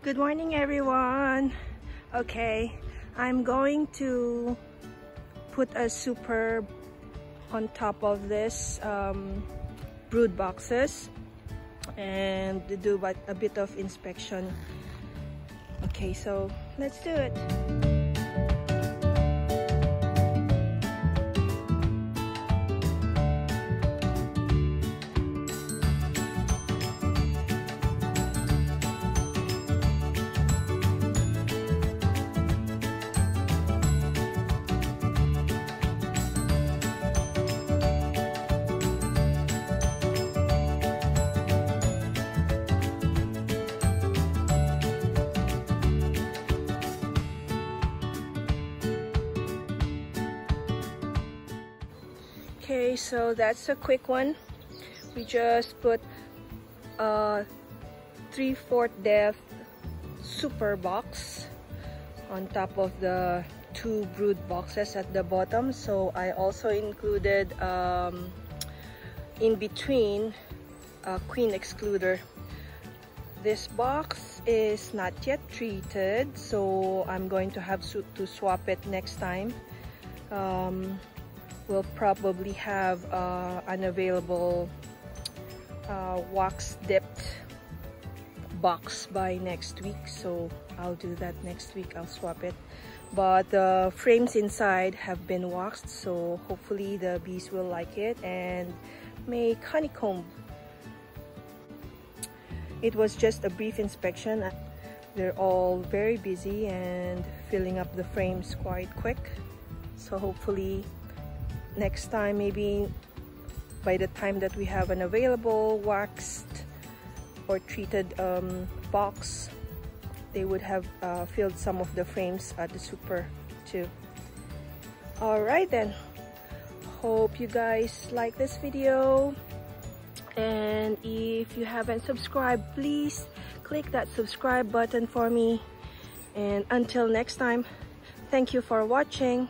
Good morning, everyone. Okay, I'm going to put a super on top of this brood boxes and do a bit of inspection. Okay, so let's do it. Okay, so that's a quick one. We just put a 3/4 depth super box on top of the two brood boxes at the bottom. So I also included in between a queen excluder. This box is not yet treated, so I'm going to have to swap it next time. We'll probably have an available wax dipped box by next week, so I'll do that next week. I'll swap it, but the frames inside have been waxed, so hopefully the bees will like it and make honeycomb. It was just a brief inspection. They're all very busy and filling up the frames quite quick, so hopefully next time, maybe by the time that we have an available waxed or treated box, they would have filled some of the frames at the super too. Alright then, hope you guys like this video, and if you haven't subscribed, please click that subscribe button for me, and until next time, thank you for watching.